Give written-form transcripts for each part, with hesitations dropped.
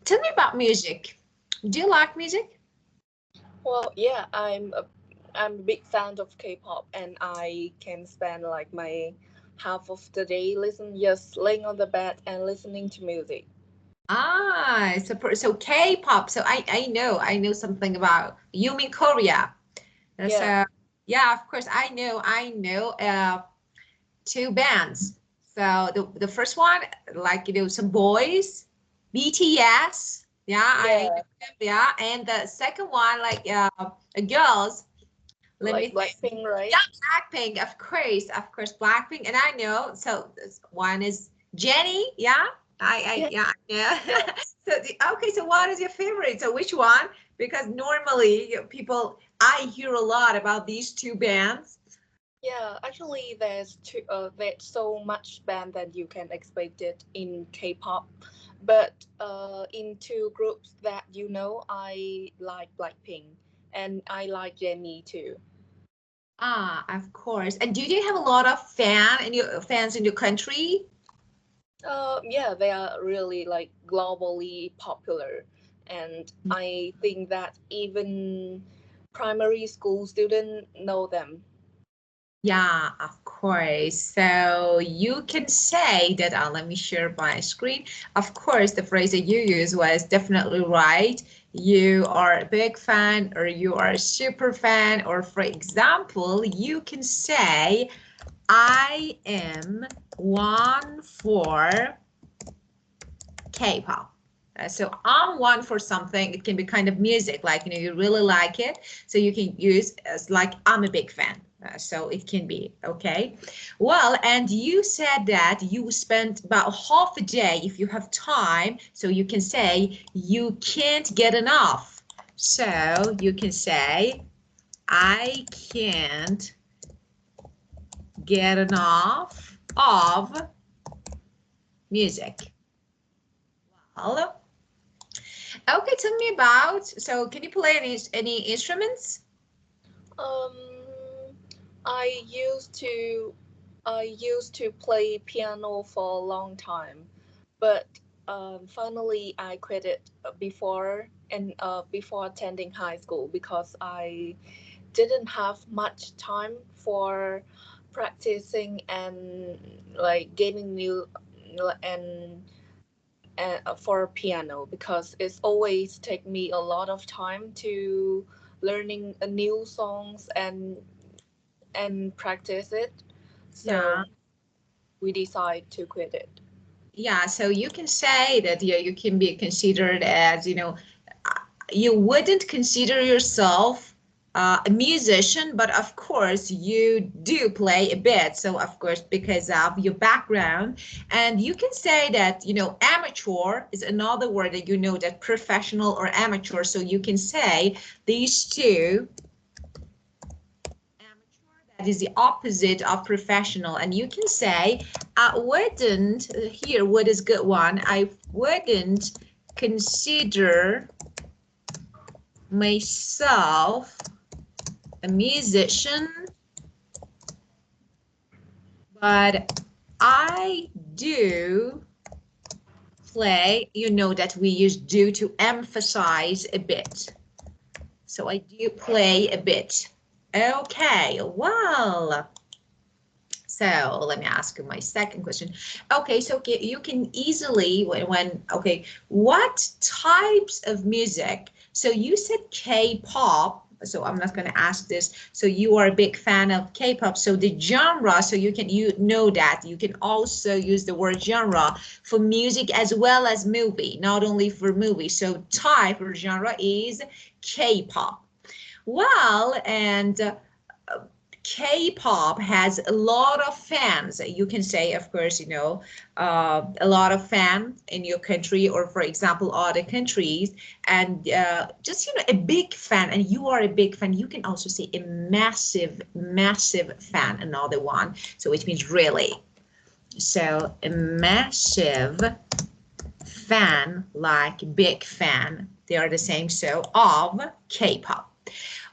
Tell me about music. Do you like music? Well, yeah, I'm a big fan of K-pop, and I can spend like my half of the day just laying on the bed and listening to music. Ah, so K-pop. So I know something about. You mean Korea? Yeah, So yeah, of course I know two bands. So the first one, like some boys, BTS. Yeah, I yeah, know them. Yeah, and the second one, like girls. Let me like think. Blackpink, right? Yeah, Blackpink, of course, Blackpink, and I know. So this one is Jenny. Yeah, Yeah, yeah, yeah. yeah, So okay, so what is your favorite? So which one? Because normally people, I hear a lot about these two bands. yeah. Actually, there's so much band that you can expect it in K-pop, but in two groups that I like Blackpink and I like Jennie too. Ah, of course. And do you have a lot of fans in your country? Yeah, they are really like globally popular, and I think that even primary school students know them. Yeah, of course. So you can say that, let me share my screen. Of course, the phrase that you used was definitely right. You are a big fan, or you are a super fan, or for example, you can say, I am one for K-pop. So I'm one for something. It can be kind of music, like you really like it. So you can use as like I'm a big fan. So it can be okay. Well, and you said that you spent about half a day if you have time. So you can say you can't get enough. So you can say I can't get enough of music. Well, okay, tell me about. So, can you play any instruments? Um, I used to I used to play piano for a long time, but finally I quit it before attending high school because I didn't have much time for practicing and like gaining new and for piano because it's always take me a lot of time to learning a new songs and practice it. Yeah, So we decide to quit it. yeah. So you can say that you can be considered as you wouldn't consider yourself a musician, but of course you do play a bit. So of course because of your background, and you can say that amateur is another word that that professional or amateur. So you can say these two. Amateur, that is the opposite of professional, and you can say I wouldn't here what is good one, I wouldn't consider myself a musician, but I do play. You know that we use do to emphasize a bit, so I do play a bit. Okay, well, so let me ask you my second question. Okay, so you can easily okay, what types of music? So you said K-pop, so I'm not going to ask this. So you are a big fan of K-pop. So the genre, so you know that you can also use the word genre for music as well as movie, not only for movie. So type or genre is K-pop. Well, and K-pop has a lot of fans. You can say, of course, a lot of fans in your country, or for example, other countries, and just a big fan. And you are a big fan. You can also say a massive, massive fan. Another one. So which means really. So a massive fan, like big fan. They are the same. So of K-pop.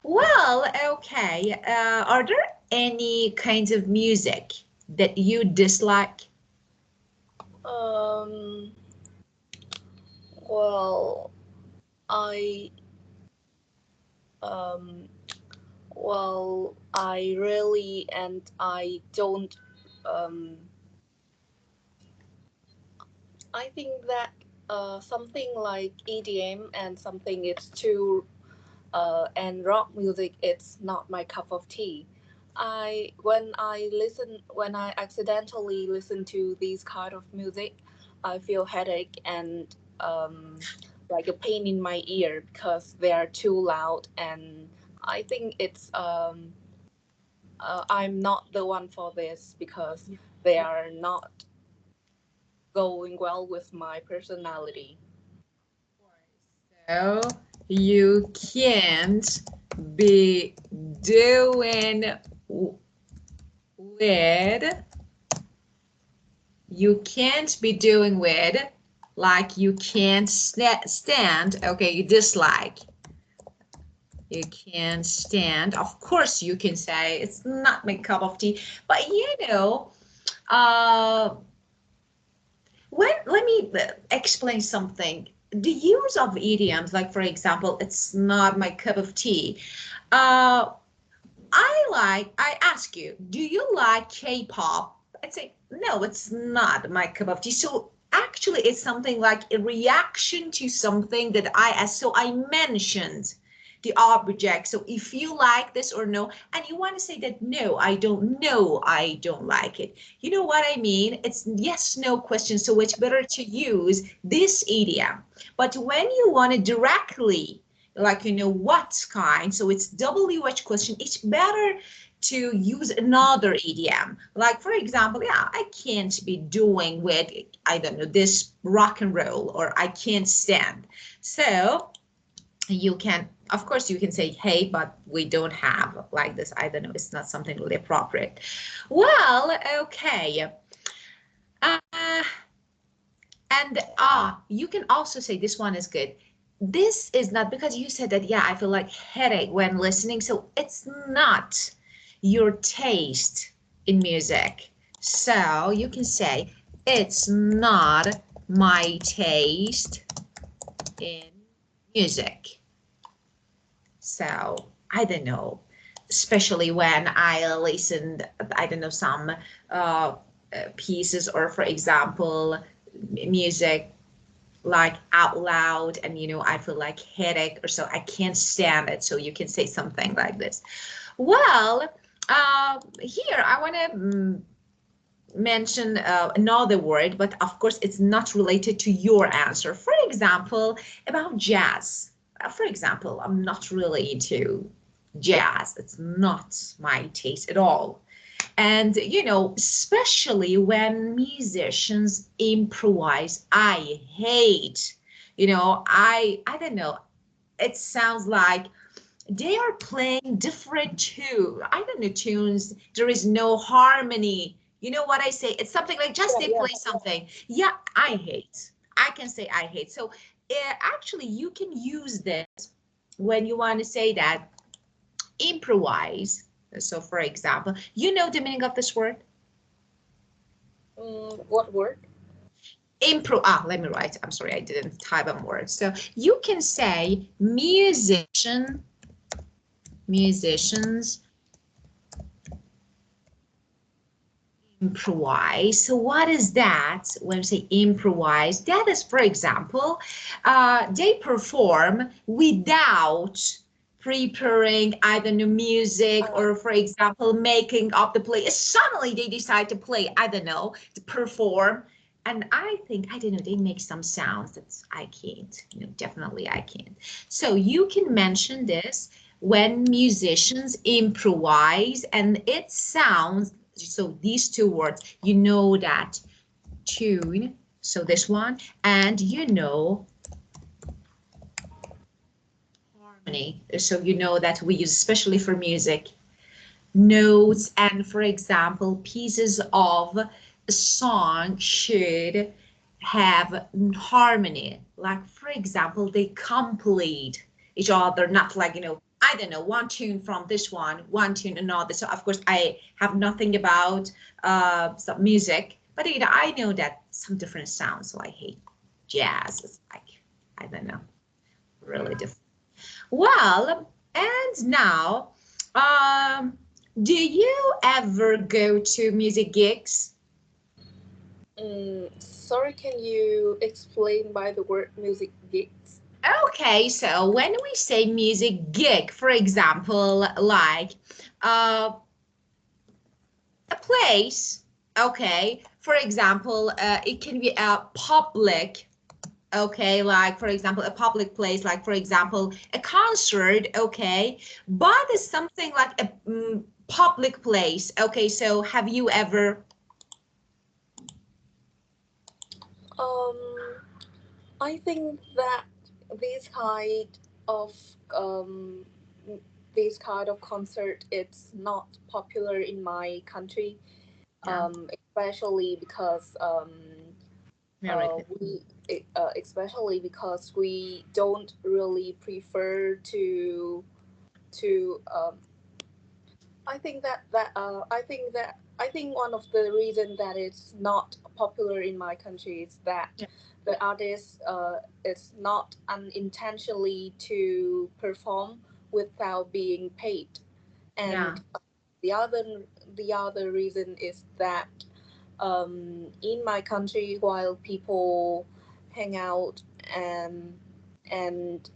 Well, okay. Are there any kinds of music that you dislike? Um, Well, I um I really and I don't I think that something like EDM and something it's too and rock music it's not my cup of tea. When I accidentally listen to these kind of music, I feel headache and like a pain in my ear because they are too loud, and I think I'm not the one for this because they are not going well with my personality. So you can't be doing with, you can't be doing with, like you can't stand, okay, you dislike. You can't stand. Of course, you can say it's not my cup of tea, but uh, let me explain something. The use of idioms, like for example, it's not my cup of tea. Uh, I ask you, do you like K-pop? I'd say, no, it's not my cup of tea. So actually, it's something like a reaction to something that so I mentioned the object. So if you like this or no, and you want to say that, no, I don't know, I don't like it. You know what I mean? It's yes, no question. So it's better to use this idiom. But when you want to directly, like what kind, so it's WH question, it's better to use another idiom, like for example, yeah, I can't be doing with, I don't know, this rock and roll, or I can't stand. So you can, of course you can say, hey, but we don't have like this, I don't know, it's not something really appropriate. Well, okay. uh, and you can also say, this one is good. This is not, because you said that, yeah, I feel like headache when listening. So it's not your taste in music. So you can say, it's not my taste in music. So I don't know, especially when I listened, I don't know, some pieces, or for example, music like out loud, and I feel like headache, or so I can't stand it. So you can say something like this. Well, here I want to mention another word, but of course it's not related to your answer. For example, about jazz. For example, I'm not really into jazz. It's not my taste at all. And especially when musicians improvise, I hate. I don't know. It sounds like they are playing different I don't know, tunes. There is no harmony. You know what I say? It's something like just they play something. Yeah, I hate. I can say I hate. So actually, you can use this when you want to say that improvise. So for example, you know the meaning of this word? What word? Let me write. I'm sorry, I didn't type a word. So you can say musicians improvise. So what is that? When we say improvise, that is, for example, they perform without preparing either new music, or for example, making up the play. Suddenly they decide to play, I don't know, to perform. And I think, I don't know, they make some sounds that I can't, definitely I can't. So you can mention this when musicians improvise, and it sounds, so these two words, that tune, so this one, and harmony, so that we use especially for music, notes, and for example, pieces of a song should have harmony, like for example, they complete each other, not like I don't know, one tune from this one tune another. So of course I have nothing about some music, but I know that some different sounds. So I hate jazz. It's like I don't know, really different. Well, and now, do you ever go to music gigs? Sorry, can you explain by the word music gigs? Okay, so when we say music gig, for example, like uh, a place, okay, for example, it can be a public, okay, like for example, a public place, like for example, a concert, okay, but it's something like a public place, okay, so have you ever, Um, I think that this kind of um, this kind of concert it's not popular in my country, yeah, especially because very good. especially because we don't really prefer to I think one of the reason that it's not popular in my country is that Yeah, the artist is not unintentionally to perform without being paid, yeah, and the other the other reason is that in my country while people hang out and and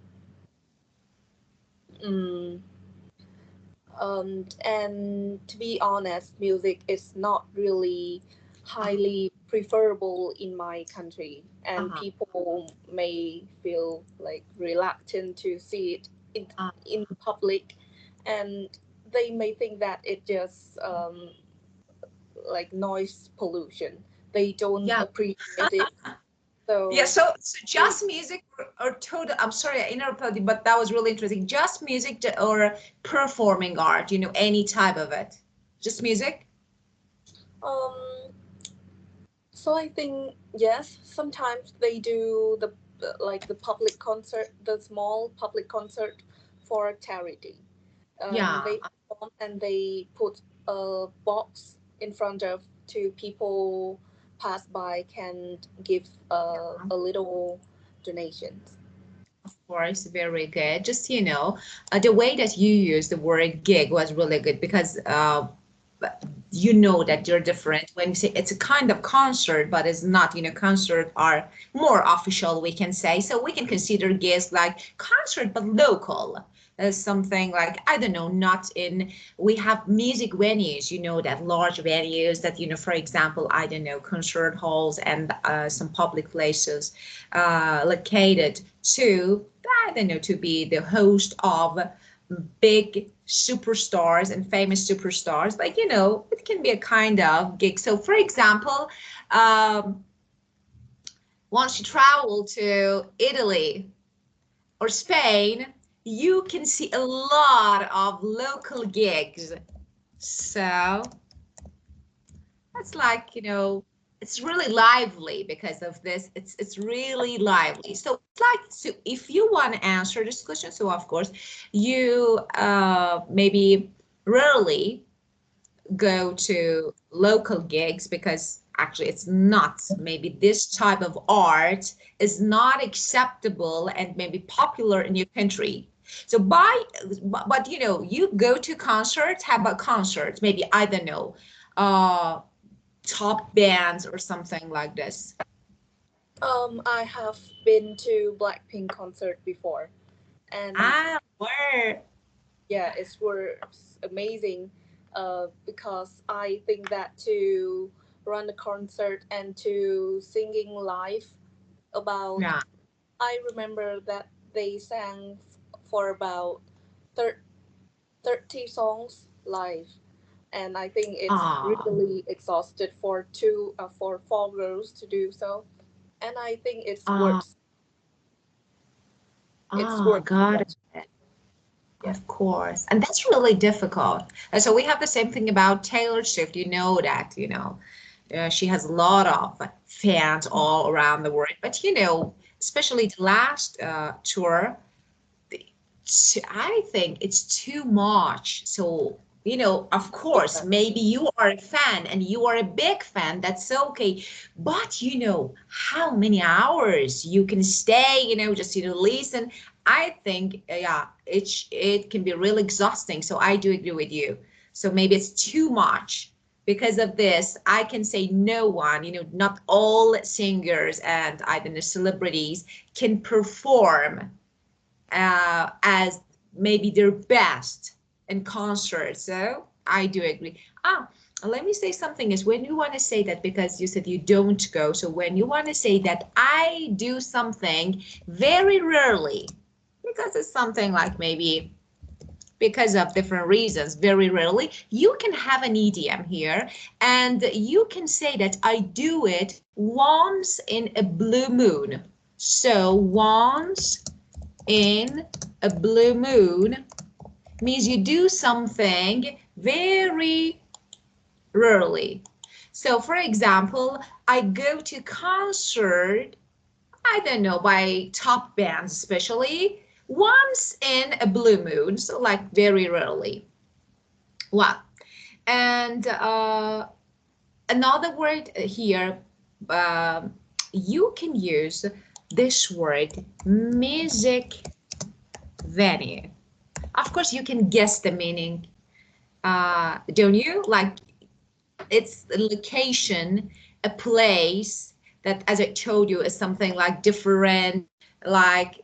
um, and to be honest, music is not really uh-huh, highly preferable in my country, and uh-huh, people may feel like reluctant to see it uh, in public, and they may think that it just like noise pollution. They don't yeah. appreciate it, Yeah, so so they just music or total, I'm sorry, I interrupted you, but that was really interesting. Just music or performing art, any type of it. Just music? um So I think yes, sometimes they do the like the public concert, the small public concert for charity. Yeah. They perform and they put a box in front of two people pass by can give a little donations. Of course, very good. Just, the way that you use the word gig was really good because you know that you're different when you say it's a kind of concert, but it's not, concert are more official, we can say. So we can consider gigs like concert, but local. Something like, I don't know, not in, we have music venues, that large venues that, for example, I don't know, concert halls and some public places located to, I don't know, to be the host of big superstars and famous superstars. Like, it can be a kind of gig. So, for example, um, once you travel to Italy or Spain, you can see a lot of local gigs. So, that's like, it's really lively because of this. It's really lively. So it's like, so if you want to answer this question, so of course you maybe rarely go to local gigs because actually it's not, maybe this type of art is not acceptable and maybe popular in your country. So but you go to concerts. How about concerts? Maybe, I don't know, uh top bands or something like this. I have been to Blackpink concert before, and Where? yeah, it was amazing because I think that to run a concert and to singing live about, Yeah. I remember that they sang for about thir- 30 songs live, and I think it's Ah, really exhausted for four girls to do so, and I think ah, it's worth got watching. it. Yeah. Of course. And that's really difficult. And so we have the same thing about Taylor Swift. You know that, she has a lot of fans all around the world. But, especially the last tour, I think it's too much. So of course, maybe you are a fan and you are a big fan, that's okay. But how many hours you can stay, just listen. I think, yeah, it can be really exhausting. So I do agree with you. So maybe it's too much. Because of this, I can say no one, not all singers and I don't know celebrities can perform as maybe their best in concert. So I do agree. Let me say something is when you want to say that, because you said you don't go. So when you want to say that I do something very rarely, because it's something like maybe because of different reasons, very rarely, you can have an idiom here and you can say that I do it once in a blue moon. So once in a blue moon means you do something very rarely. So for example, I go to concert, I don't know, by top bands especially, once in a blue moon, so like very rarely. Well, and another word here, uh, you can use this word music venue. Of course, you can guess the meaning, don't you? Like it's a location, a place that, as I told you, is something like different, like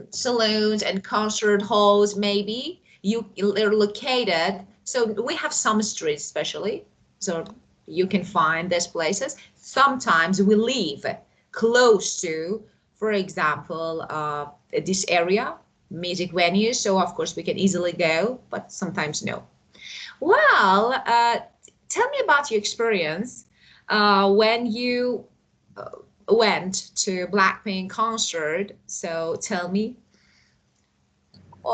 saloons and concert halls, maybe. They're located. So we have some streets, especially. So you can find these places. Sometimes we live close to, for example, this area, music venues. So of course we can easily go, but sometimes no. Well, tell me about your experience when you uh, went to Blackpink concert. So tell me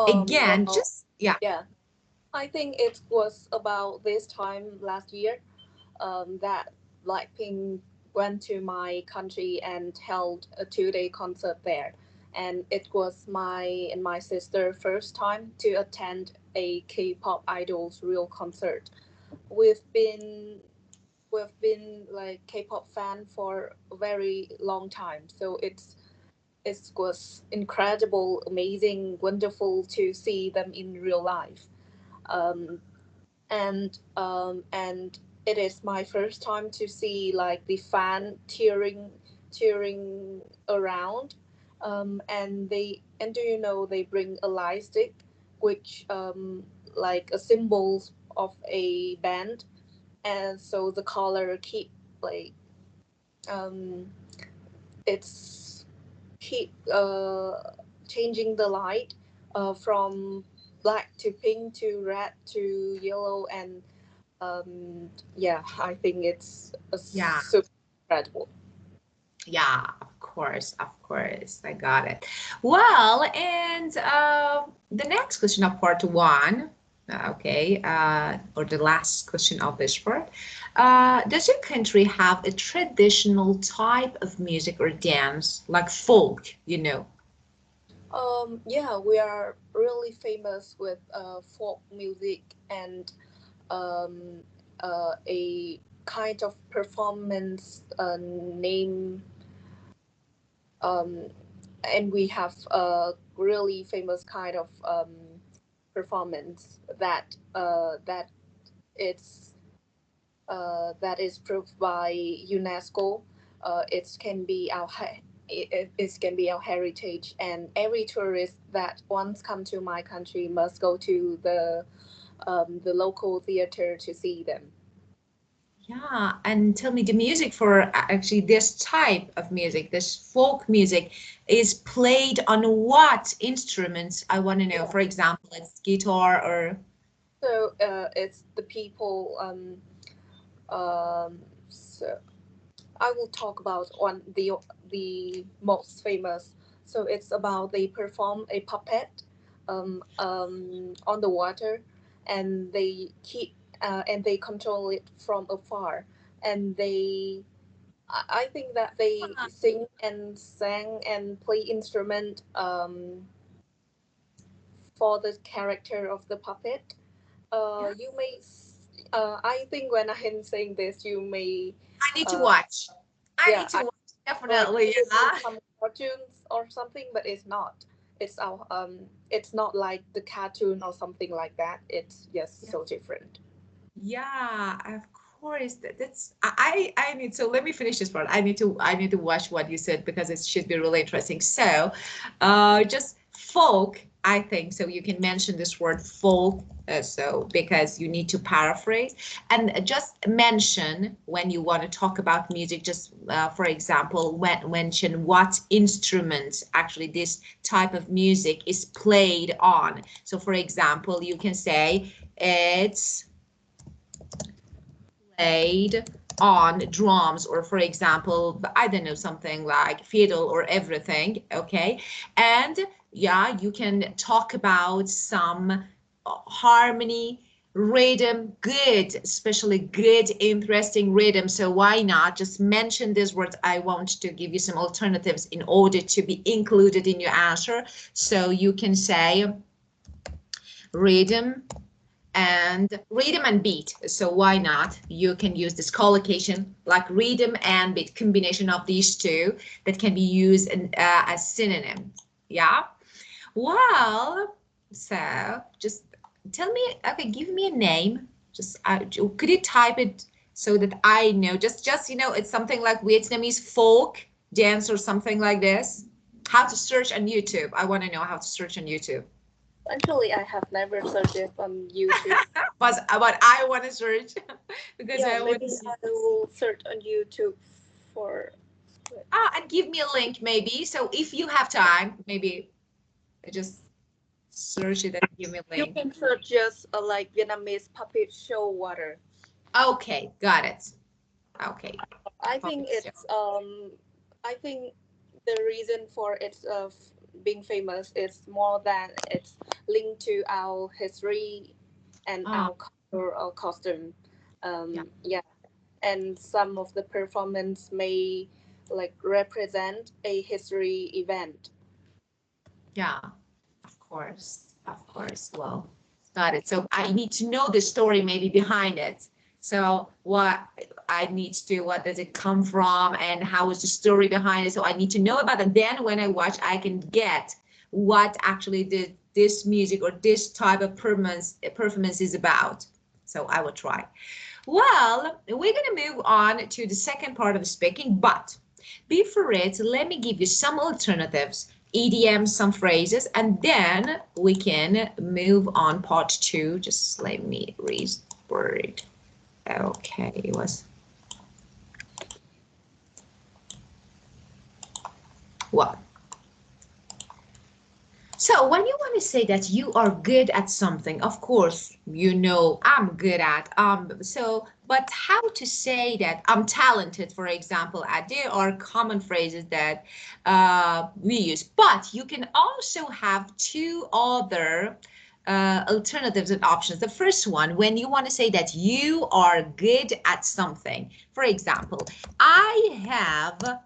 again, Well, just yeah. yeah, I think it was about this time last year that Blackpink went to my country and held a 2 day concert there. And it was my and my sister first time to attend a K-pop idol's real concert. We've been we've been like K-pop fan for a very long time, so it was incredible, amazing, wonderful to see them in real life. Um, and it is my first time to see like the fan cheering around. And do you know they bring a light stick, which like a symbol of a band, and so the color keep like um it's keep changing the light from black to pink to red to yellow, and yeah, I think it's a Yeah, super incredible. yeah, of course, I got it. Well, and the next question of part one, okay, or the last question of this part, does your country have a traditional type of music or dance, like folk, Yeah, we are really famous with folk music and um, a kind of performance name, um, and we have a really famous kind of performance it's that is proved by UNESCO. It can be it can be our heritage, and every tourist that once come to my country must go to the local theater to see them. Yeah, and tell me the music for actually this type of music, this folk music, is played on what instruments? I want to know. For example, it's guitar or So it's the people. So I will talk about one the most famous. So it's about they perform a puppet on the water, and they keep and they control it from afar, and I think that they sing and sang and play instrument for the character of the puppet, You may. I think when I'm saying this, you may. I need to Uh, watch. I yeah, need to I watch, like definitely. put it in Yeah. some cartoons or something, but it's not. It's our. It's not like the cartoon or something like that. It's just so different. Yeah, of course. That's I need, so let me finish this part. I need to watch what you said because it should be really interesting. So, just folk, I think so. You can mention this word folk, so because you need to paraphrase and just mention when you want to talk about music. Just for example, when mention what instruments actually this type of music is played on. So, for example, you can say it's played on drums, or for example, I don't know, something like fiddle or everything. Okay, and yeah, you can talk about some harmony, rhythm, good, especially good interesting rhythm. So why not just mention these words? I want to give you some alternatives in order to be included in your answer. So you can say rhythm and rhythm and beat. So why not? You can use this collocation like rhythm and beat, combination of these two that can be used as synonym. Yeah. Well, so just tell me, okay, give me a name. Just could you type it so that I know? Just it's something like Vietnamese folk dance or something like this. How to search on YouTube? I want to know how to search on YouTube. Actually, I have never searched it on YouTube. But I want to search because Yeah, I want to maybe see. I will search on YouTube for. And give me a link maybe. So if you have time, maybe just search it and give me a You link. can search just like Vietnamese puppet show water. Okay, got it. Okay. I think Puppet show. it's I think the reason for its being famous is more than it's linked to our history and Oh, our culture or costume. yeah, Yeah, and some of the performance may like represent a history event. yeah. Of course, of course. Well, got it. So I need to know the story maybe behind it. So what I need to do, what does it come from, and how is the story behind it? So I need to know about it. Then when I watch, I can get what actually this music or this type of performance is about. So I will try. Well, we're going to move on to the second part of speaking, but before it, let me give you some alternatives, EDM, some phrases, and then we can move on part two. Just let me read word. Okay, it was what? So when you want to say that you are good at something, of course, I'm good at, but how to say that I'm talented, for example, there are common phrases that we use, but you can also have two other alternatives and options. The first one, when you want to say that you are good at something, for example, I have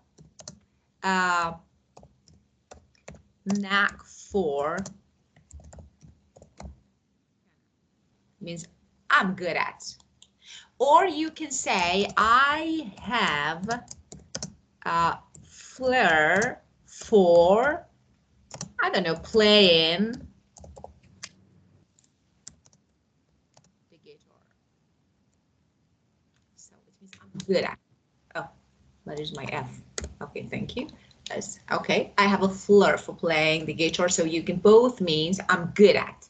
a knack for, means I'm good at. Or you can say I have a flair for, I don't know, playing the guitar. So it means I'm good at. Oh, that is my F. Okay, thank you. Yes. Okay, I have a flair for playing the guitar, so you can both means I'm good at.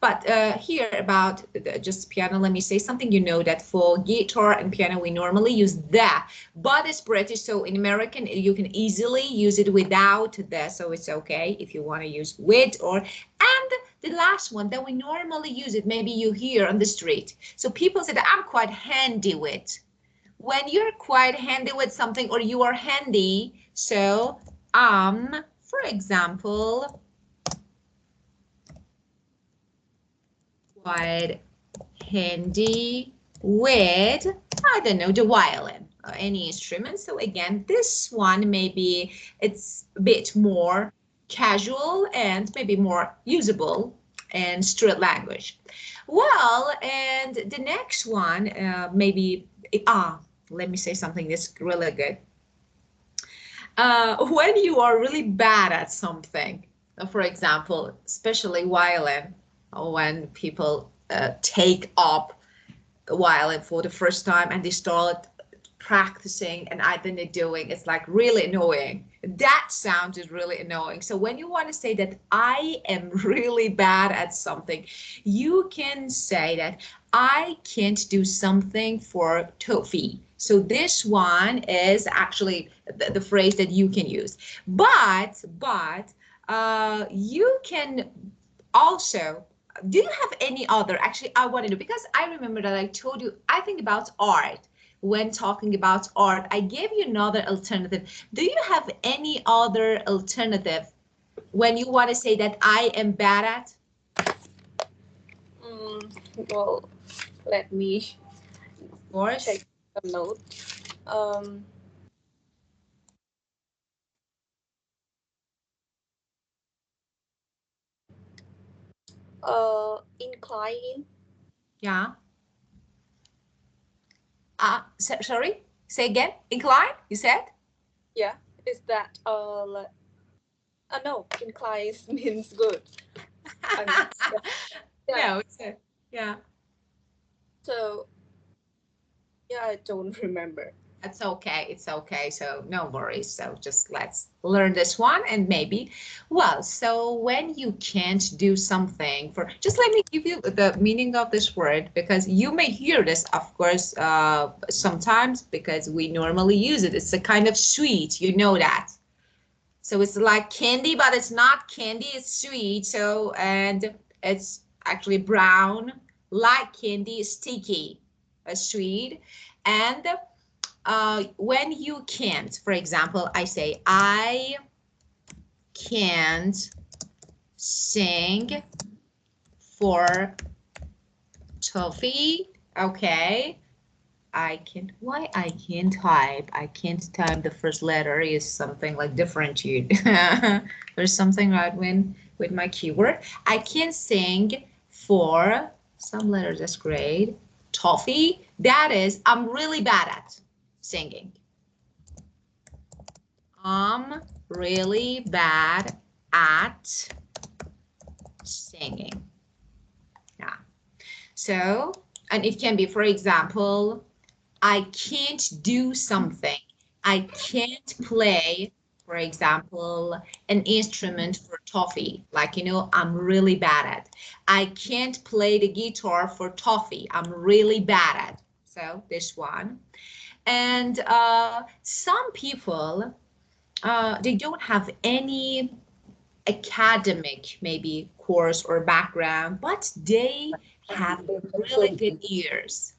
But here about just piano, let me say something. You know that for guitar and piano, we normally use the, but it's British, so in American, you can easily use it without the, so it's okay if you want to use with or, and the last one that we normally use it, maybe you hear on the street. So people say that I'm quite handy with. When you're quite handy with something or you are handy, so for example, quite handy with, I don't know, the violin or any instrument. So again, this one maybe it's a bit more casual and maybe more usable. and street language. Well, and the next one, maybe, let me say something that's really good. When you are really bad at something, for example, especially violin, when people take up violin for the first time and they start practicing and I then they're doing, it's like really annoying. That sound is really annoying. So when you want to say that I am really bad at something, you can say that I can't do something for Tofi. So this one is actually the phrase that you can use. But you can also, do you have any other, actually I want to know, because I remember that I told you, I think about art. When talking about art, I gave you another alternative. Do you have any other alternative when you want to say that I am bad at? Well, let me Of course. check the note. Um, incline. Yeah. Sorry, say again. Incline, you said? Yeah, is that no, incline means good. Yeah. Yeah. No, it's a, yeah. So yeah, I don't remember. It's okay. It's okay. So no worries. So just let's learn this one and maybe, well, so when you can't do something for, just let me give you the meaning of this word because you may hear this, of course, sometimes because we normally use it. It's a kind of sweet, you know that. So it's like candy, but it's not candy. It's sweet. So, and it's actually brown, like candy, sticky, sweet. And when you can't, for example, I say, I can't sing for toffee. Okay. I can't, why I can't type? I can't type the first letter is something like differentiate. There's something right when with my keyword. I can sing for some letters, that's great. Toffee, that is, I'm really bad at singing. I'm really bad at singing. Yeah. So, and it can be, for example, I can't do something. I can't play, for example, an instrument for toffee. Like, you know, I'm really bad at. I can't play the guitar for toffee. I'm really bad at. So this one. And some people, they don't have any academic maybe course or background, but they have really good ears.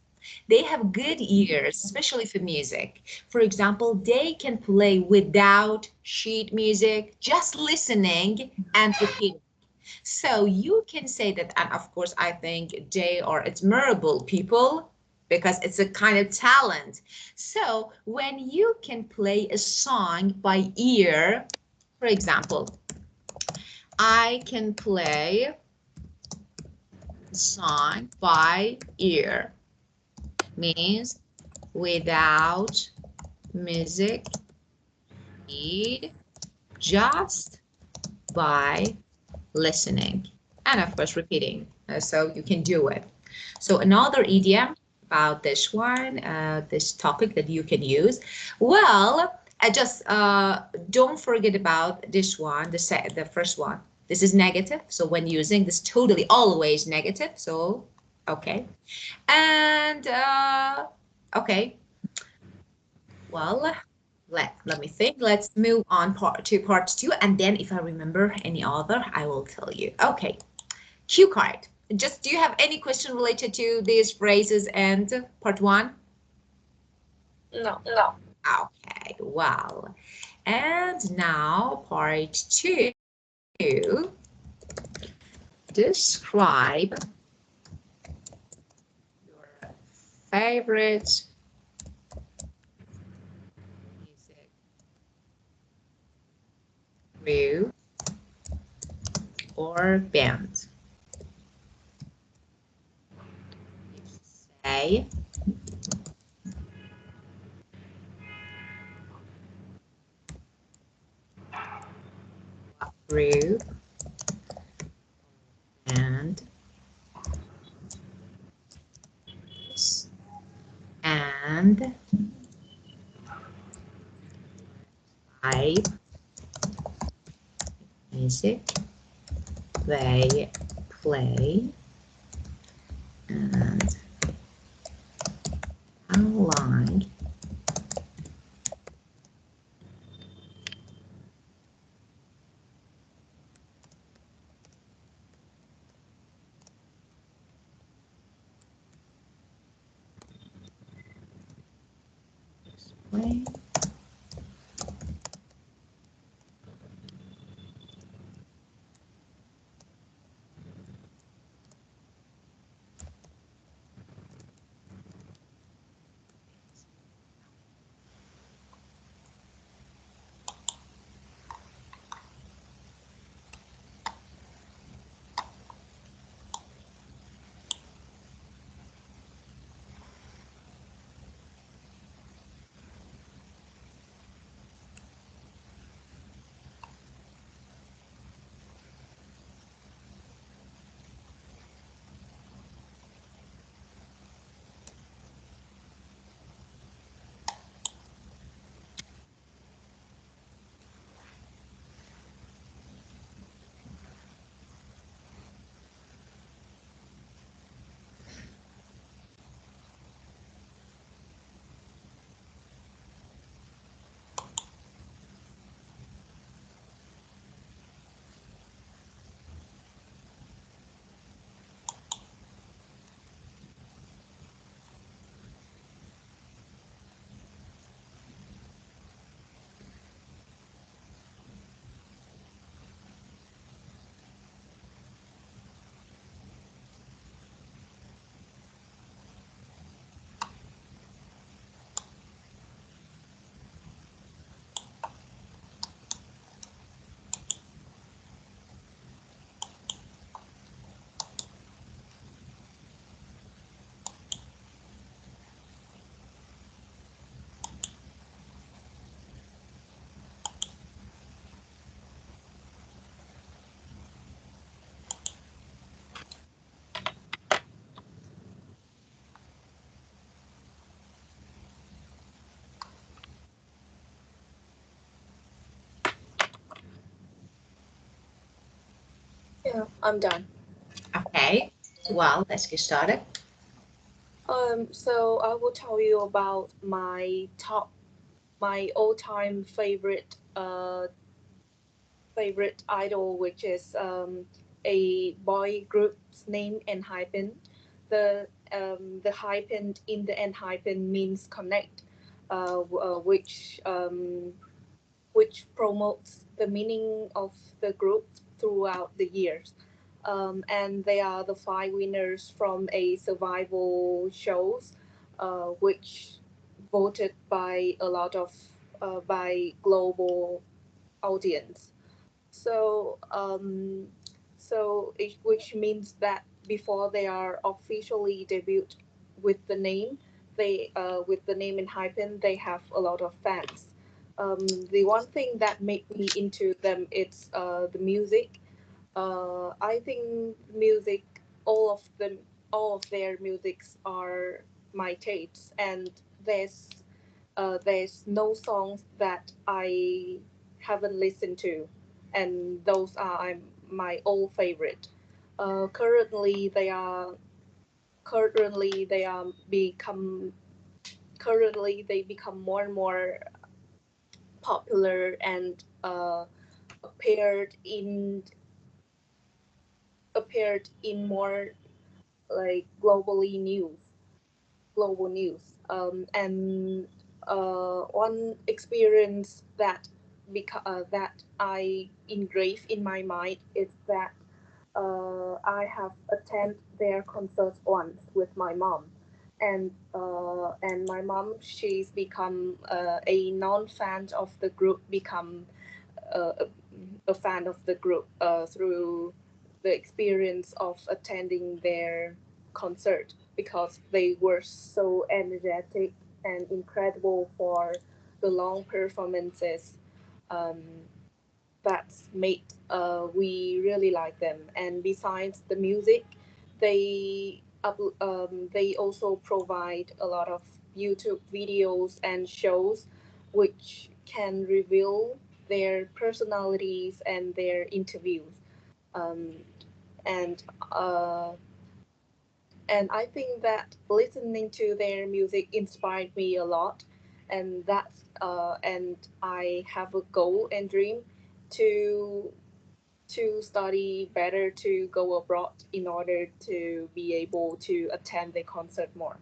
They have good ears, especially for music. For example, they can play without sheet music, just listening and repeating. So you can say that, and of course, I think they are admirable people because it's a kind of talent. So when you can play a song by ear, for example, I can play a song by ear, means without music sheet, just by listening and of course repeating. So you can do it. So another idiom about this one, this topic that you can use. Well, I just don't forget about this one, the first one. This is negative. So when using this, totally always negative. So, okay. And, okay. Well, let me think. Let's move on to part two. And then if I remember any other, I will tell you. Okay. Cue card. Just, do you have any question related to these phrases and part one? No, no. Okay, well, and now part two. Describe your favorite music group or band. play group and and type music they play and outline display. Yeah, I'm done. Okay, well, let's get started. So I will tell you about my all-time favorite idol, which is a boy group's name Enhypen. The hyphen in the Enhypen means connect, which promotes the meaning of the group throughout the years. And they are the five winners from a survival shows, which voted by a lot of by global audience. So, which means that before they are officially debuted with the name, with the name in hyphen, they have a lot of fans. The one thing that made me into them is the music. I think music, all of them, all of their musics are my tastes, and there's there's no songs that I haven't listened to, and those are my all favorite. Currently, they are become currently they become more and more popular and appeared in appeared in more like global news. And one experience that I engrave in my mind is that I have attended their concert once with my mom, and my mom, she's become a non-fan of the group, become uh, a, a fan of the group through the experience of attending their concert. because they were so energetic and incredible for the long performances. Um, that made we really like them. And besides the music, they also provide a lot of YouTube videos and shows which can reveal their personalities and their interviews. Um, and uh, and I think that listening to their music inspired me a lot, and I have a goal and dream to study better, to go abroad in order to be able to attend the concert more.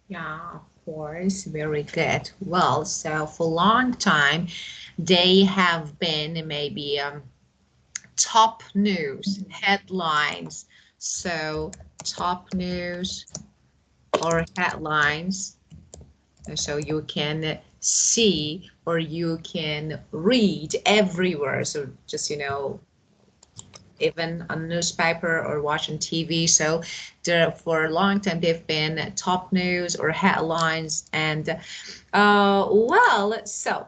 Yeah, of course, very good. Well, so for a long time, they have been maybe top news headlines. So top news or headlines. So you can see or you can read everywhere. So just, even on newspaper or watching TV. So there, for a long time, they've been top news or headlines. And well, so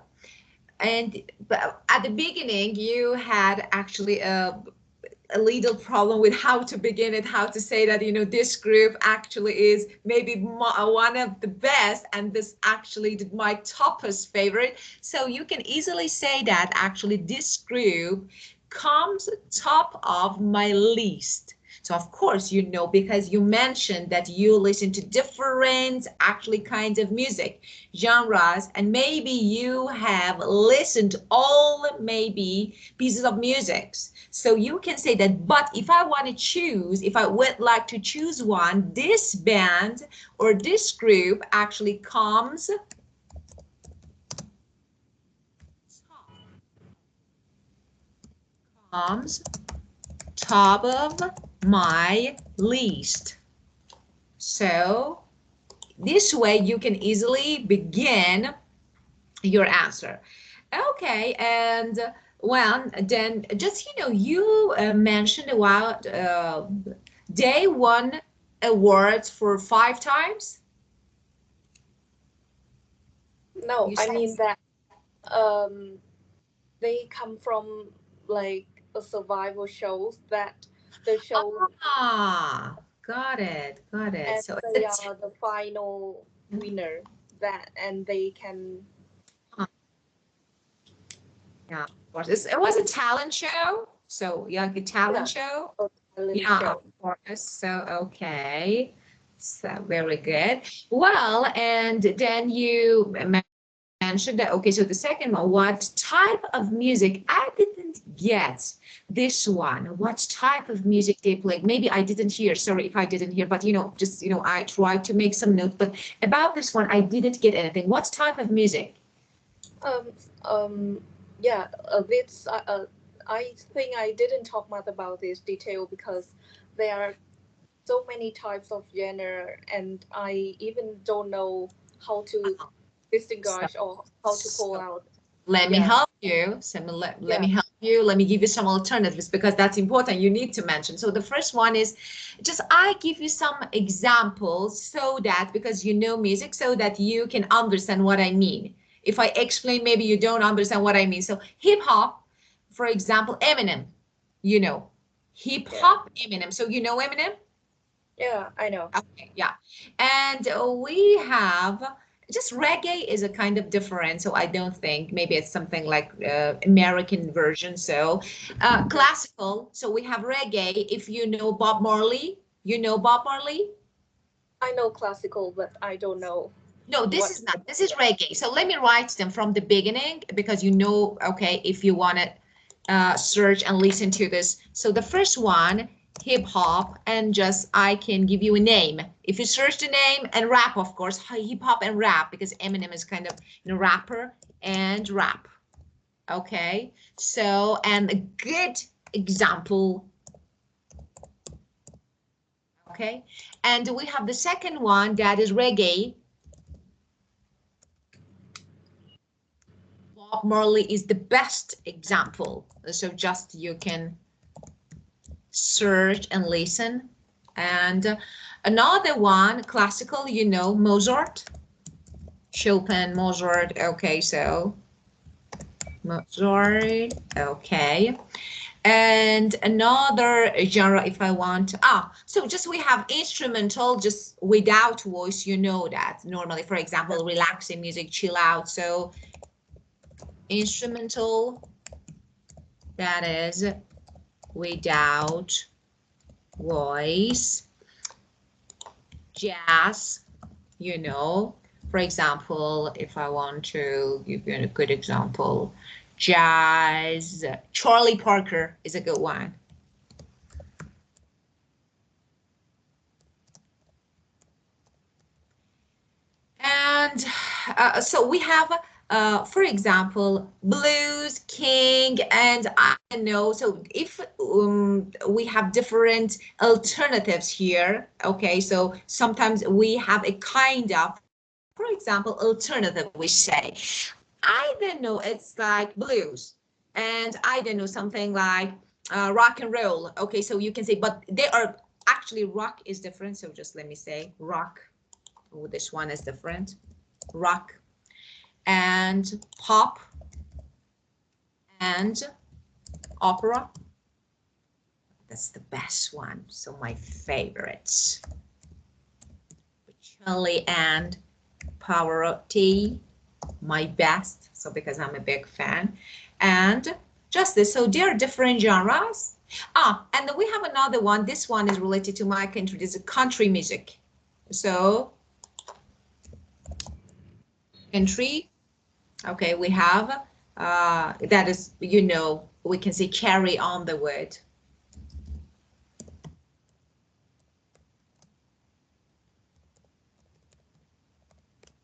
and but at the beginning, you had actually a little problem with how to begin it, how to say that, this group actually is maybe one of the best, and this actually my toppest favorite. So you can easily say that actually this group comes top of my list. So of course, because you mentioned that you listen to different actually kinds of music genres, and maybe you have listened all maybe pieces of music. So you can say that, but if I want to choose, if I would like to choose one, this band or this group actually comes top of my list. So this way you can easily begin your answer. Okay, and well, then just you mentioned about they won awards for 5 times. No, You I said. mean that um, they come from like a survival shows that the show, Got it, got it. and So they it's are the final winner, that and they can, yeah, of course. It was a talent show. So yeah, like a talent yeah, show. a talent Yeah, of show. course. So, okay. So, very good. Well, and then you mentioned that, okay, so the second one, what type of music? I didn't get this one. What type of music they play? Maybe I didn't hear. Sorry if I didn't hear, but, just, I tried to make some notes. But about this one, I didn't get anything. What type of music? Um, yeah, this I think I didn't talk much about this detail because there are so many types of genre, and I even don't know how to So, distinguish or how to call so out. let me Yeah, help you. So let yeah. me help you. Let me give you some alternatives because that's important. You need to mention. So the first one is just I give you some examples so that because you know music, so that you can understand what I mean. If I explain, maybe you don't understand what I mean. So hip hop, for example, Eminem, you know, hip Yeah, hop Eminem. So you know Eminem? yeah, I know. Okay, yeah. And we have just reggae is a kind of different, so I don't think maybe it's something like American version. So Yeah, classical, so we have reggae. If you know Bob Marley, you know Bob Marley? I know classical, but I don't know No, this what. is not. This is reggae. So let me write them from the beginning because okay, if you want to search and listen to this. So the first one, hip hop, and just I can give you a name. If you search the name and rap, of course, hip hop and rap because Eminem is kind of rapper and rap. Okay, so and a good example. Okay, and we have the second one that is reggae. Bob Marley is the best example. So just you can search and listen. And another one, classical, you know, Mozart, Chopin, Mozart. Okay, so Mozart. Okay. And another genre, if I want, so just we have instrumental, just without voice, you know that normally, for example, relaxing music, chill out. So instrumental, that is without voice. Jazz, you know, for example, if I want to give you a good example, jazz, Charlie Parker is a good one. And so we have, for example, blues, king, and I know. So if we have different alternatives here, okay, so sometimes we have a kind of, for example, alternative, we say. I don't know, it's like blues. And I don't know, something like rock and roll. Okay, so you can say, but they are actually, rock is different. So just let me say rock. Oh, this one is different. Rock and pop and opera. That's the best one. So my favorites. Bocelli and Pavarotti, my best. So because I'm a big fan. And just this. So there are different genres. And then we have another one. This one is related to my country. This is country music. So country. Okay, we have, that is, you know, we can say carry on the word.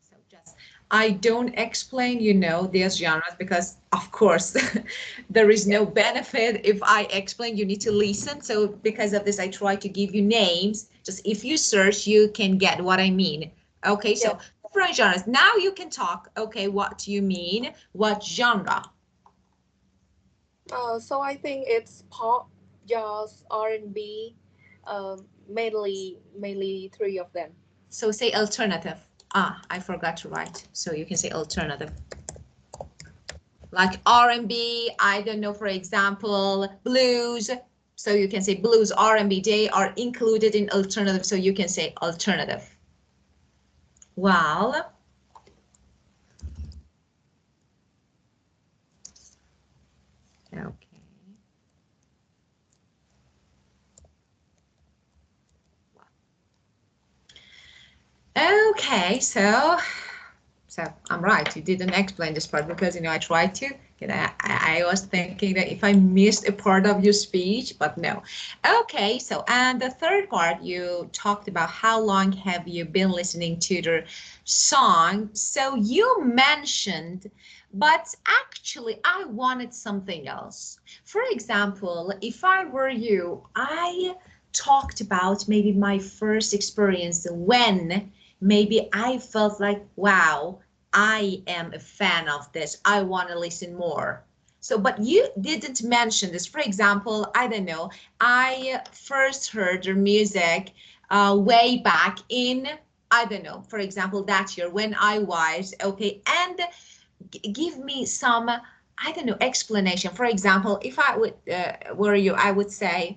So just, I don't explain, you know, these genres because, of course, there is no benefit if I explain, you need to listen. So because of this, I try to give you names. Just if you search, you can get what I mean. Okay, so different genres. Now you can talk. Okay, what do you mean? What genre? So I think it's pop, jazz, R&B, mainly three of them. So say alternative. I forgot to write. So you can say alternative. Like R&B, I don't know, for example, blues. So you can say blues, R&B, they are included in alternative. So you can say alternative. Well, okay. Okay, so I'm right. You didn't explain this part because, you know, I tried to. And I was thinking that if I missed a part of your speech, but no. Okay, so and the third part, you talked about how long have you been listening to the song. So you mentioned, but actually I wanted something else. For example, if I were you, I talked about maybe my first experience when maybe I felt like, wow, I am a fan of this. I want to listen more. So, but you didn't mention this. For example, I don't know, I first heard their music way back in, I don't know, for example, that year when I was, okay, and give me some, I don't know, explanation. For example, if I would, were you, I would say,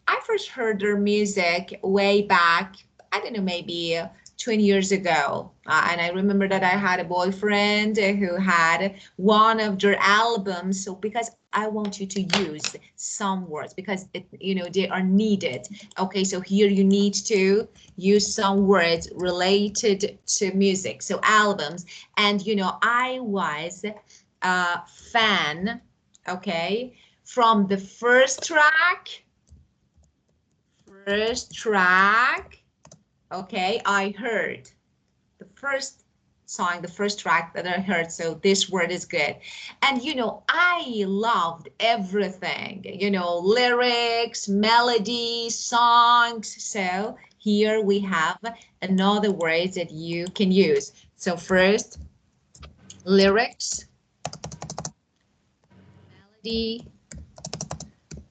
I first heard their music way back, I don't know, maybe 20 years ago. And I remember that I had a boyfriend who had one of their albums. So because I want you to use some words because it, you know, they are needed. Okay, so here you need to use some words related to music. So albums. And, you know, I was a fan, okay, from the first track, okay, I heard the first song, the first track that I heard, so this word is good. And, you know, I loved everything, you know, lyrics, melody, songs. So here we have another word that you can use. So first, lyrics, melody,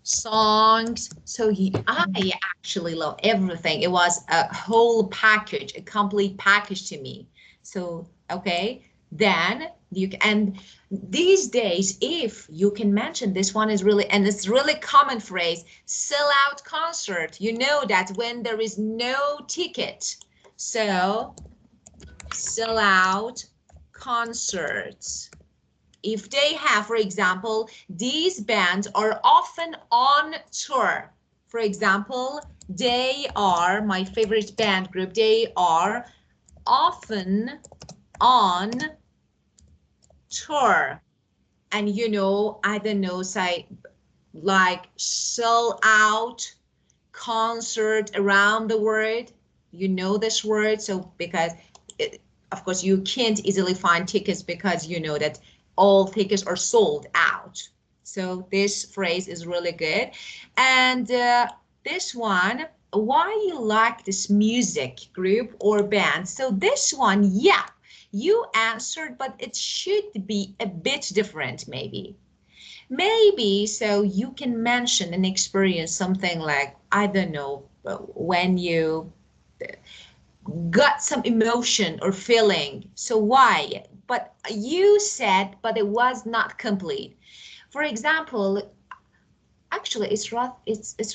songs. So I actually love everything. It was a whole package, a complete package to me. So, okay, then you can, and these days, if you can mention this one is really, and it's really common phrase, sell out concert. You know that when there is no ticket. So, sell out concerts. If they have, for example, these bands are often on tour. For example, they are my favorite band group. They are often on tour. And you know, I don't know, say like sell out concert around the world. You know this word, so because of course you can't easily find tickets because you know that all tickets are sold out. So this phrase is really good. And this one, why you like this music group or band? So this one, yeah, you answered, but it should be a bit different maybe. Maybe so you can mention an experience, something like, I don't know, when you got some emotion or feeling. So why? But you said, but it was not complete. For example, actually it's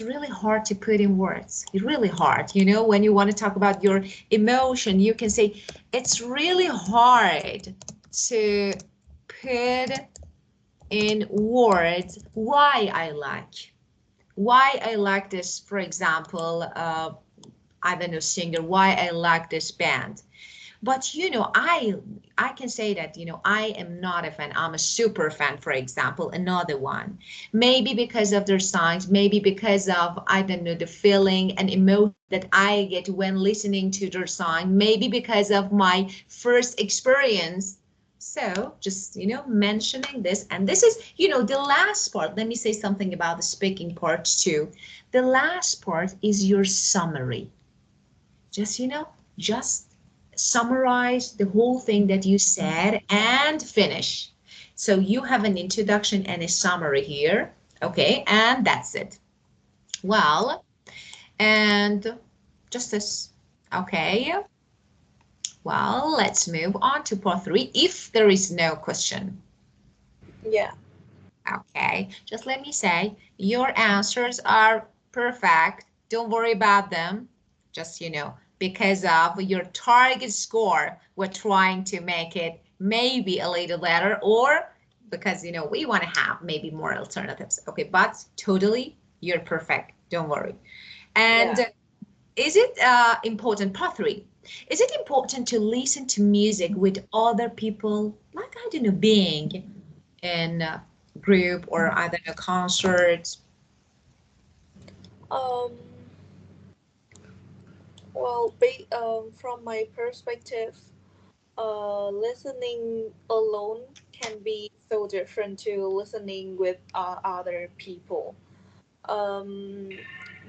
really hard to put in words. It's really hard, you know, when you want to talk about your emotion, you can say it's really hard to put in words why I like this, for example, I don't know, singer, why I like this band. But you know, I can say that, you know, I am not a fan. I'm a super fan, for example, another one. Maybe because of their songs, maybe because of, I don't know, the feeling and emotion that I get when listening to their song, maybe because of my first experience. So just, you know, mentioning this, and this is, you know, the last part. Let me say something about the speaking part too. The last part is your summary. Just, you know, just summarize the whole thing that you said and finish. So you have an introduction and a summary here. Okay, and that's it. Well, and just this. Okay, well, let's move on to part 3 if there is no question. Yeah. Okay, just let me say your answers are perfect. Don't worry about them. Just, you know, because of your target score, we're trying to make it maybe a little better, or because, you know, we want to have maybe more alternatives. Okay, but totally, you're perfect. Don't worry. And Yeah. is it important, part 3, is it important to listen to music with other people, like, I don't know, being in a group or either a concert? Um. Well, from my perspective, listening alone can be so different to listening with other people. Um,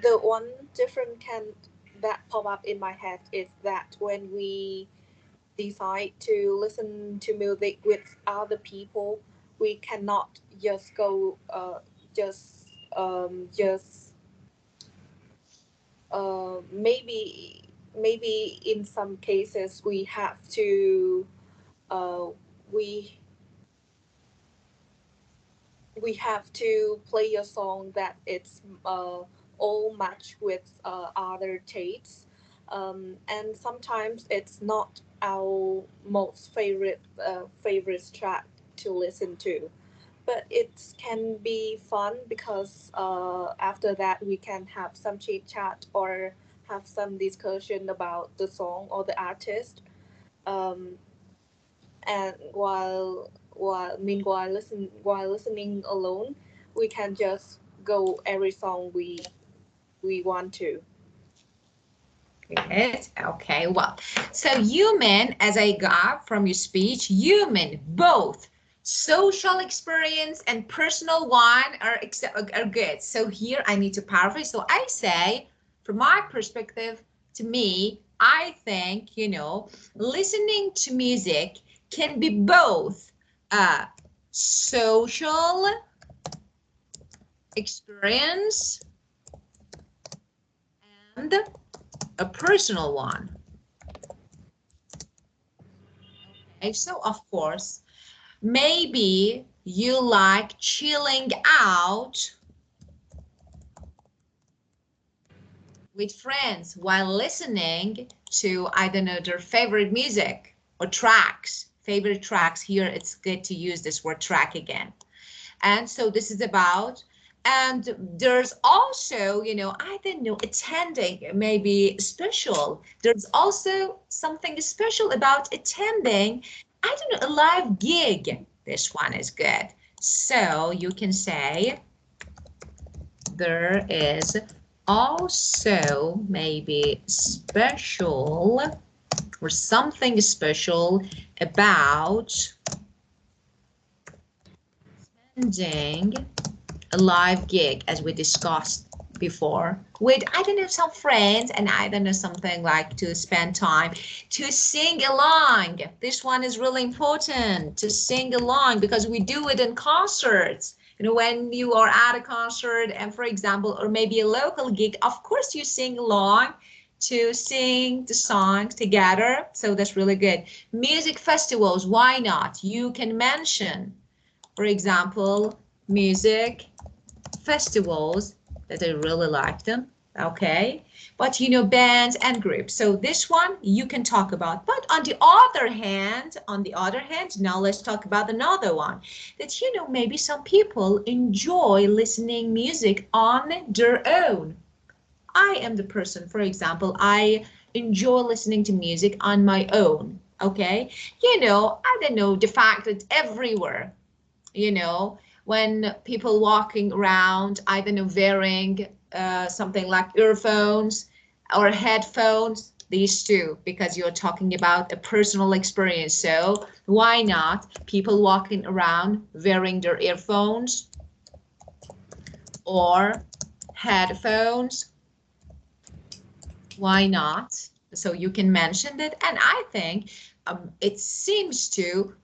the one different can that pop up in my head is that when we decide to listen to music with other people, we cannot just go just maybe in some cases we have to uh, we we have to play a song that it's all match with other tastes, and sometimes it's not our most favorite track to listen to, but it can be fun because after that we can have some chit chat or have some discussion about the song or the artist, um, and while listening alone, we can just go every song we want to. Good. Okay, well, so human, as I got from your speech, human, both social experience and personal one are good. So here I need to paraphrase. So I say, from my perspective, to me, I think, you know, listening to music can be both social experience and a personal one. Okay, so of course, maybe you like chilling out with friends while listening to, I don't know, their favorite music or tracks, favorite tracks. Here it's good to use this word track again. And so this is about, and there's also, you know, I don't know, attending maybe special. There's also something special about attending, I don't know, a live gig. This one is good. So you can say there is also maybe special or something special about attending a live gig, as we discussed before, with, I don't know, some friends, and I don't know, something like to spend time to sing along. This one is really important, to sing along, because we do it in concerts. You know, when you are at a concert and, for example, or maybe a local gig, of course you sing along to sing the songs together. So that's really good. Music festivals, why not? You can mention, for example, music festivals that I really like them. Okay, but you know, bands and groups. So this one you can talk about. But on the other hand, now let's talk about another one that, you know, maybe some people enjoy listening music on their own. I am the person, for example, I enjoy listening to music on my own. Okay, you know, I don't know, the fact that everywhere, you know, when people walking around, I don't know, wearing something like earphones or headphones, these two, because you're talking about a personal experience. So why not people walking around wearing their earphones or headphones? Why not? So you can mention that, and I think it seems to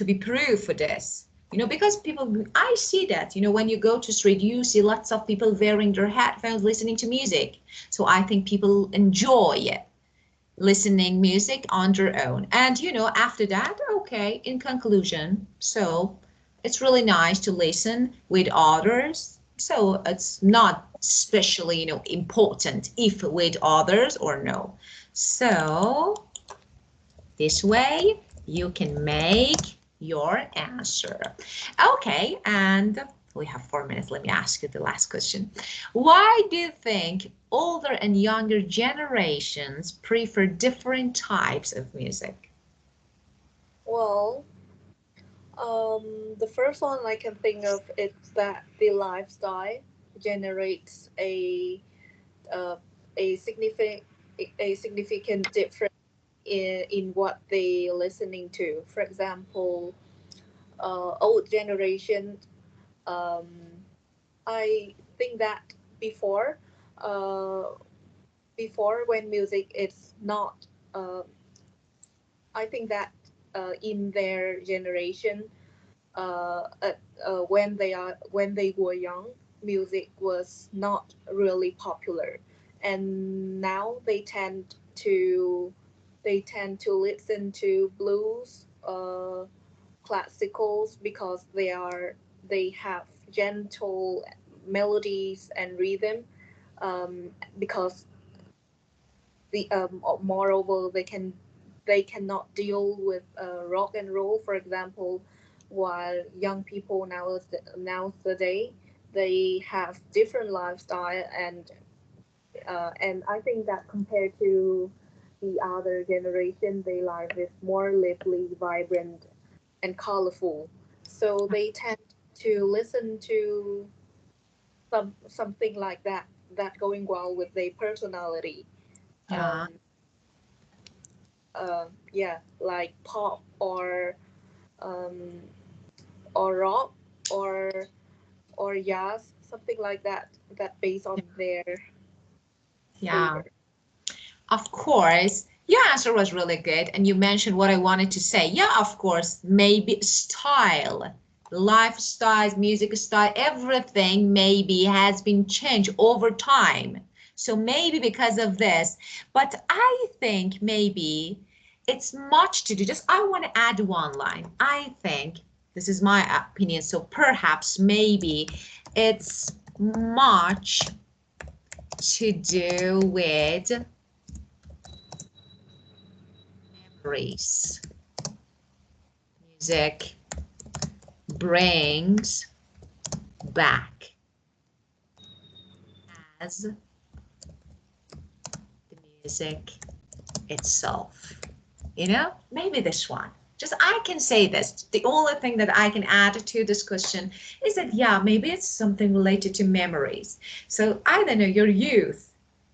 be proof for this, you know, because people, I see that, you know, when you go to street, you see lots of people wearing their headphones listening to music. So I think people enjoy listening music on their own. And you know, after that, okay, in conclusion, so it's really nice to listen with others. So it's not especially, you know, important if with others or no. So this way you can make your answer. Okay, and we have 4 minutes. Let me ask you the last question. Why do you think older and younger generations prefer different types of music? Well, the first one I can think of is that the lifestyle generates uh, a significant difference in what they listening to. For example, old generation. Um, I think that before, uh, before when music is not, uh, I think that in their generation, when they were young, music was not really popular, and now they tend to listen to blues, classicals, because they have gentle melodies and rhythm, because moreover they cannot deal with rock and roll, for example, while young people nowadays they have different lifestyle, and I think that compared to the other generation, their life is more lively, vibrant, and colorful. So they tend to listen to something like that going well with their personality. Yeah, Um, yeah, like pop um, or rock or jazz, something like that. That based on their yeah. favor. Of course, your answer was really good, and you mentioned what I wanted to say. Yeah, of course, maybe style. lifestyle, music style, everything maybe has been changed over time. So maybe because of this, but I think maybe it's much to do. Just I want to add one line. I think this is my opinion. So perhaps maybe it's much to do with memories. Music brings back as the music itself. You know, maybe this one. Just I can say this. The only thing that I can add to this question is that, yeah, maybe it's something related to memories. So I don't know, your youth,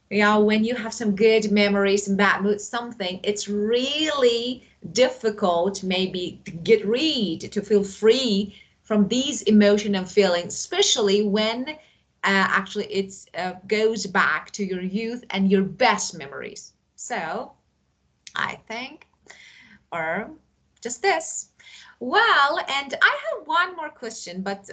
yeah, when you have some good memories and bad moods, something, it's really difficult maybe to get rid, to feel free from these emotion and feelings, especially when actually it goes back to your youth and your best memories. So I think, or just this. Well, and I have one more question, but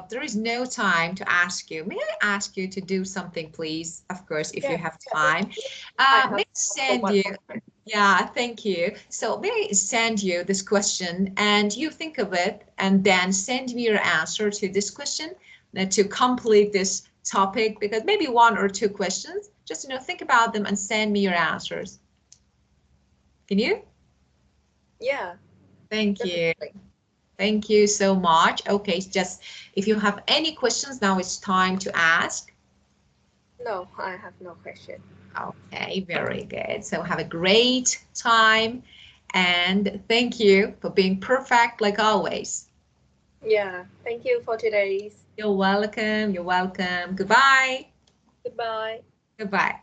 there is no time to ask you. May I ask you to do something, please? Of course, if you have time. I have May I so send much you? more. Yeah, thank you. So may I send you this question and you think of it and then send me your answer to this question to complete this topic, because maybe one or two questions, just, think about them and send me your answers. Can you? Yeah, Thank you. definitely. Thank you so much. Okay, just if you have any questions, now it's time to ask. No, I have no question. Okay, very good. So have a great time and thank you for being perfect like always. Yeah, thank you for today's. You're welcome. You're welcome. Goodbye. Goodbye. Goodbye.